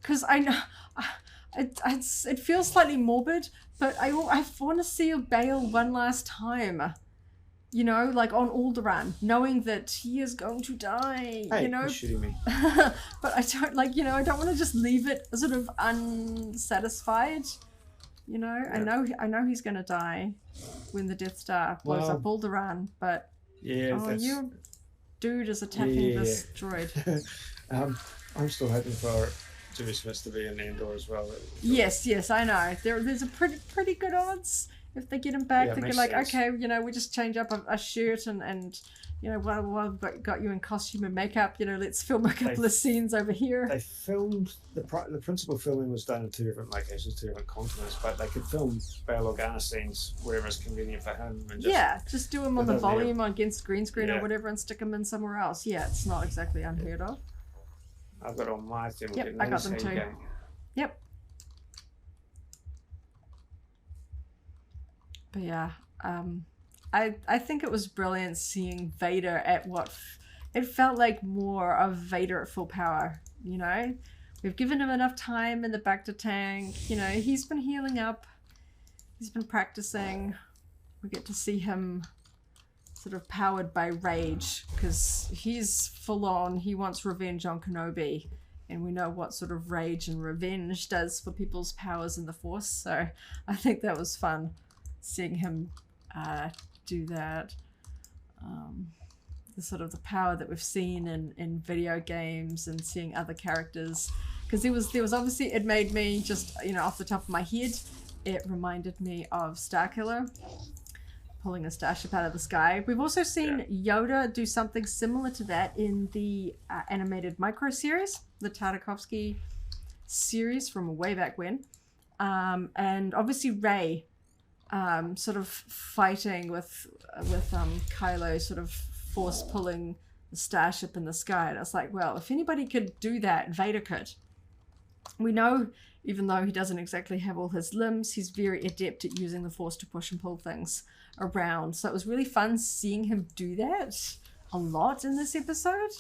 Because I know it feels slightly morbid, but I want to see Bail one last time. Like on Alderaan, knowing that he is going to die. Hey, you're shooting me. But I don't I don't want to just leave it sort of unsatisfied. I know he's going to die when the Death Star blows up Alderaan, but your dude is attacking this droid. I'm still hoping for Jimmy Smith to be in Andor as well. Yes, I know. There's a pretty good odds if they get him back. They get like, sense. Okay, we just change up a shirt and you know, while I've got you in costume and makeup, you know, let's film a couple of scenes over here. They filmed, the principal filming was done in 2 different locations, 2 different continents, but they could film Bail Organa scenes wherever it's convenient for him. And just do them on the volume against green screen or whatever and stick them in somewhere else. Yeah, it's not exactly unheard of. I've got all my thing. Yep, I got them too. Yep. But yeah, I think it was brilliant seeing Vader at what it felt like more of Vader at full power. You know, we've given him enough time in the Bacta tank. You know, he's been healing up. He's been practicing. We get to see him sort of powered by rage because he's full on. He wants revenge on Kenobi. And we know what sort of rage and revenge does for people's powers in the Force. So I think that was fun seeing him do that. The sort of the power that we've seen in video games and seeing other characters. Because there was obviously, it made me just, you know, off the top of my head, it reminded me of Starkiller pulling a starship out of the sky. We've also seen Yoda do something similar to that in the animated micro series, the Tartakovsky series from way back when. And obviously Rey sort of fighting with Kylo, sort of force pulling the starship in the sky. And I was like, well, if anybody could do that, Vader could. We know, even though he doesn't exactly have all his limbs, he's very adept at using the Force to push and pull things around. So it was really fun seeing him do that a lot in this episode.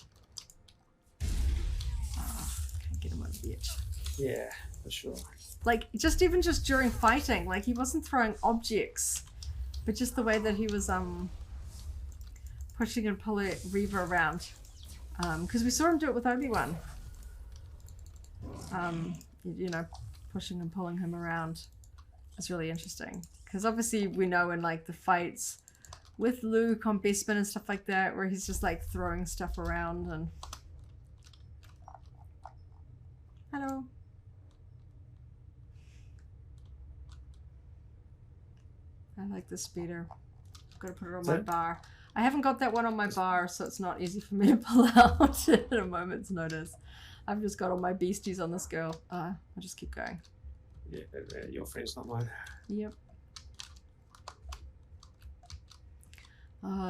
Can't get him over the edge. Yeah, for sure. Like, even just during fighting, like, he wasn't throwing objects, but just the way that he was pushing and pulling Reva around. Because we saw him do it with Obi-Wan. You know, pushing and pulling him around is really interesting. Because obviously we know in, like, the fights with Luke on Bespin and stuff like that, where he's just, like, throwing stuff around and... Hello. I like the speeder. I've got to put it on my bar. I haven't got that one on my bar, so it's not easy for me to pull out at a moment's notice. I've just got all my beasties on this girl. I'll just keep going. Yeah, your friend's not mine. Yep.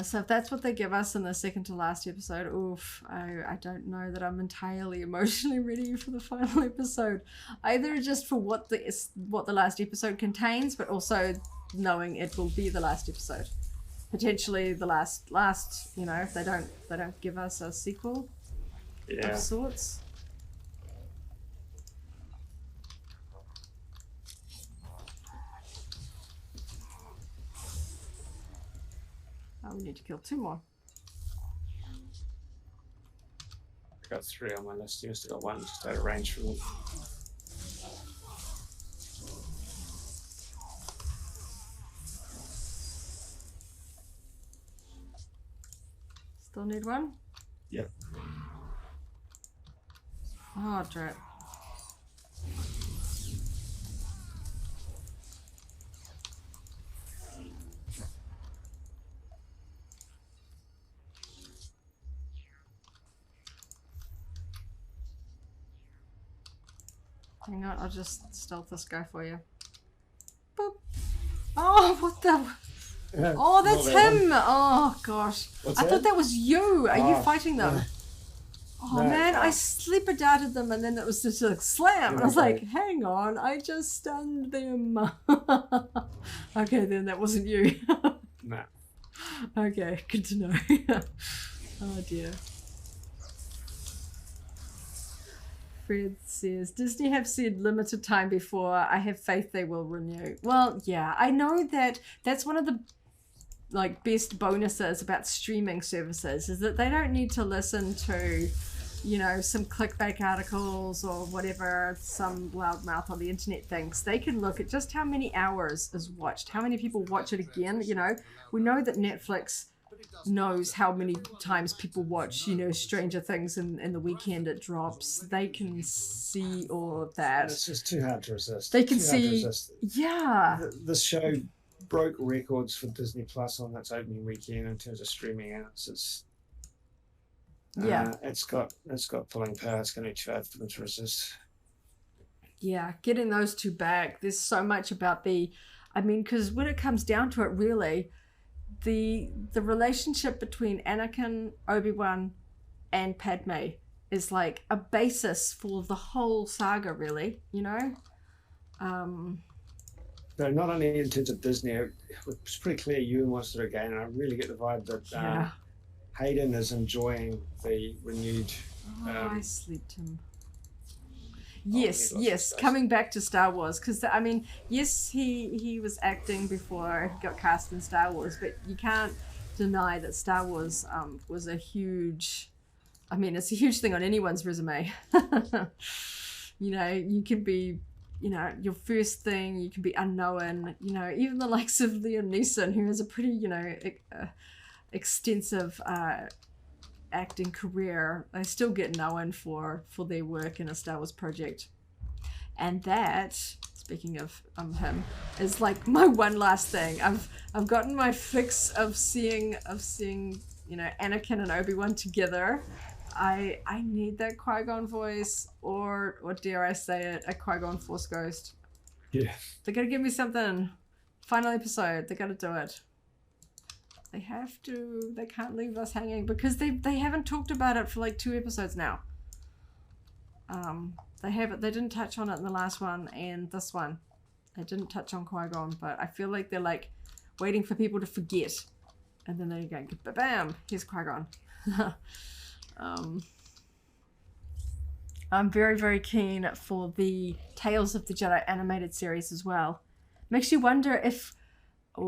So if that's what they give us in the second to last episode, oof, I don't know that I'm entirely emotionally ready for the final episode. Either just for what the last episode contains, but also knowing it will be the last episode. Potentially the last, you know, if they don't give us a sequel of sorts. Oh, we need to kill 2 more. I got 3 on my list. You still got 1 just out of range from me. Still need 1? Yep. Oh, drat. Hang on, I'll just stealth this guy for you. Boop. Oh, what the... Oh, that's him! Oh, gosh. I thought that was you. Are you fighting them? Oh, no, man, I sleeper darted them and then it was just a slam. And I was like, hang on, I just stunned them. Okay, then that wasn't you. Nah. Okay, good to know. Oh, dear. Fred says, Disney have said limited time before. I have faith they will renew. Well, yeah, I know that's one of the best bonuses about streaming services is that they don't need to listen to, you know, some clickbait articles or whatever some loudmouth on the internet thinks. They can look at just how many hours is watched, how many people watch it again. You know, we know that Netflix knows how many times people watch, you know, Stranger Things in the weekend it drops. They can see all of that. It's just too hard to resist. They can see, yeah. This show broke records for Disney Plus on its opening weekend in terms of streaming hours. It's got pulling power. It's going to be too hard for them to resist. Yeah, getting those two back. There's so much about because when it comes down to it, really, the relationship between Anakin, Obi-Wan, and Padme is like a basis for the whole saga, really. No, not only in terms of Disney. It's pretty clear Ewan wants to again, and I really get the vibe that Hayden is enjoying the renewed. I sleeped him. Yes. Coming back to Star Wars, because yes, he was acting before he got cast in Star Wars, but you can't deny that Star Wars was a huge. It's a huge thing on anyone's resume. You can be, your first thing. You can be unknown. Even the likes of Liam Neeson, who has a pretty, extensive acting career, they still get known for their work in a Star Wars project. And that, speaking of him, is like my one last thing. I've gotten my fix of seeing Anakin and Obi-Wan together. I need that Qui-Gon voice, or dare I say it, a Qui-Gon Force ghost. Yeah. They gotta give me something. Final episode, they gotta do it. They have to. They can't leave us hanging, because they haven't talked about it for like 2 episodes now. They didn't touch on it in the last one and this one. They didn't touch on Qui-Gon, but I feel like they're like waiting for people to forget, and then they go, bam, here's Qui-Gon. I'm very, very keen for the Tales of the Jedi animated series as well. Makes you wonder if, we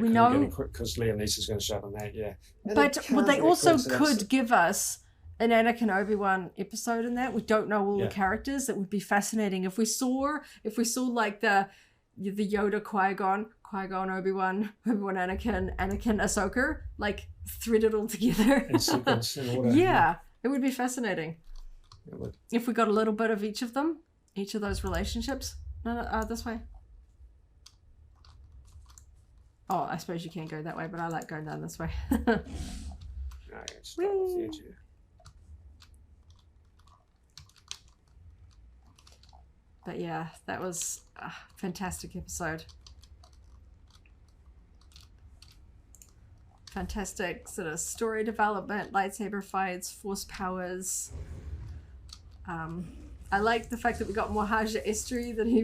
know, because Liam Neeson's going to show up on that, yeah. But they also could give us an Anakin Obi-Wan episode in that. We don't know all the characters. That would be fascinating if we saw like the Yoda Qui-Gon Obi-Wan Anakin Ahsoka, like threaded all together in sequence, in order. Yeah, it would be fascinating. It would. If we got a little bit of each of them, each of those relationships. No, this way. Oh, I suppose you can't go that way, but I like going down this way. No, it's not with you too. But yeah, that was a fantastic episode. Fantastic sort of story development, lightsaber fights, force powers. I like the fact that we got Mohaja Estri, that he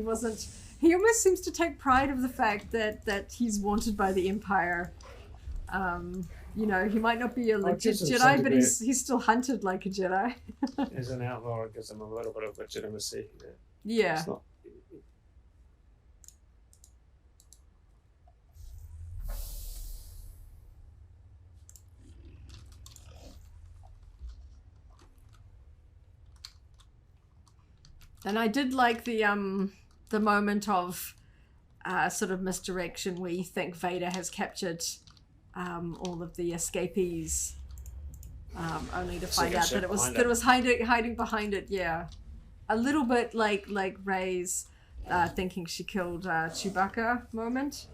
almost seems to take pride of the fact that he's wanted by the Empire. He might not be a legit Jedi, but he's still hunted like a Jedi. As an outlaw, it gives him a little bit of legitimacy. Yeah. It's not... And I did like the moment of sort of misdirection where you think Vader has captured all of the escapees, only to find out that it was hiding behind it. Yeah, a little bit like Rey's thinking she killed Chewbacca moment.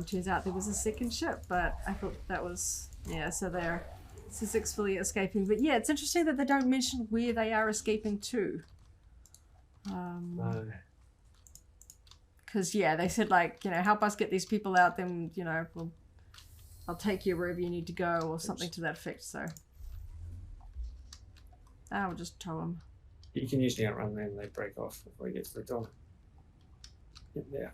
Turns out there was a second ship, but I thought that was so they're successfully escaping. But yeah, it's interesting that they don't mention where they are escaping to. No. Because they said help us get these people out, then I'll take you wherever you need to go, or something to that effect. So we'll just tow them. You can usually outrun them; they break off before you get to the door. Get there.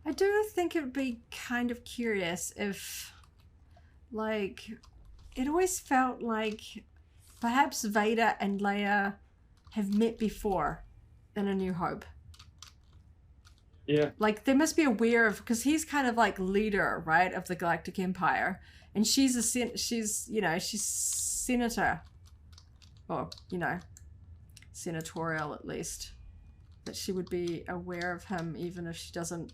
I do think it would be kind of curious if, it always felt like perhaps Vader and Leia have met before in A New Hope. Yeah. They must be aware of, because he's kind of leader, right, of the Galactic Empire, and she's senator, or senatorial at least. That she would be aware of him, even if she doesn't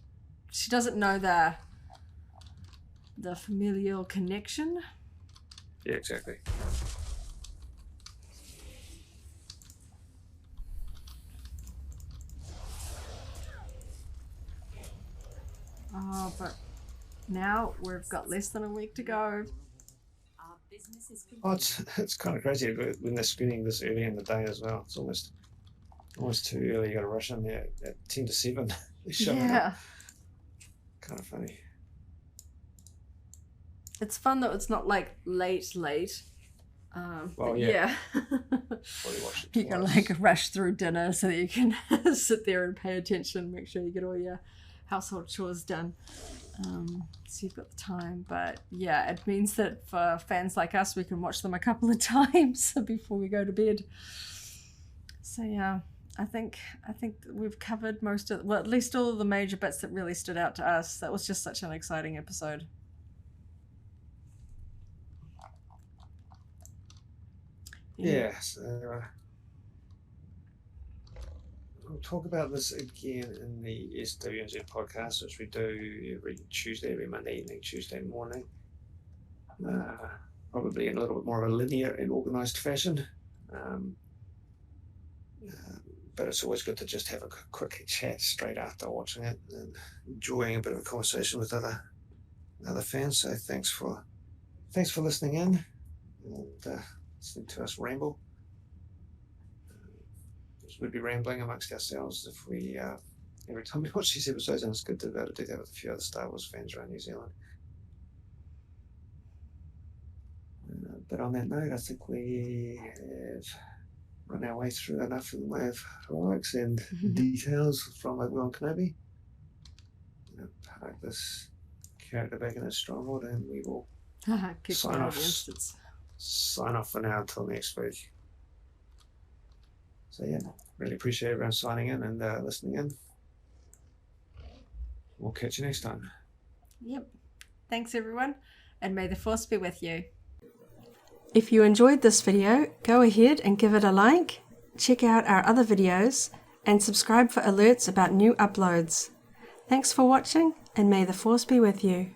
she doesn't know the familial connection. Yeah, exactly. Oh, but now we've got less than a week to go. Oh, it's kind of crazy when they're screening this early in the day as well. It's almost too early. You got to rush in there at 10 to 7. Yeah. Kind of funny. It's fun though. It's not like late. Well, yeah. You can like rush through dinner so that you can sit there and pay attention, make sure you get all your household chores done. So you've got the time, but yeah, it means that for fans like us, we can watch them a couple of times before we go to bed. So yeah, I think we've covered most of, well, at least all of the major bits that really stood out to us. That was just such an exciting episode. Yeah, so we'll talk about this again in the SWTOR podcast, which we do every Tuesday, every Monday evening, Tuesday morning. Probably in a little bit more of a linear and organised fashion. But it's always good to just have a quick chat straight after watching it and enjoying a bit of a conversation with other fans. So thanks for listening in and listening to us ramble. We'd be rambling amongst ourselves if we every time we watch these episodes, and it's good to be able to do that with a few other Star Wars fans around New Zealand. But on that note, I think we have run our way through enough in the way of heroics and details from Obi-Wan Kenobi. Park this character back in his stronghold, and we will sign off for now until next week. So yeah, really appreciate everyone signing in and listening in. We'll catch you next time. Yep. Thanks everyone, and may the Force be with you. If you enjoyed this video, go ahead and give it a like, check out our other videos, and subscribe for alerts about new uploads. Thanks for watching, and may the Force be with you.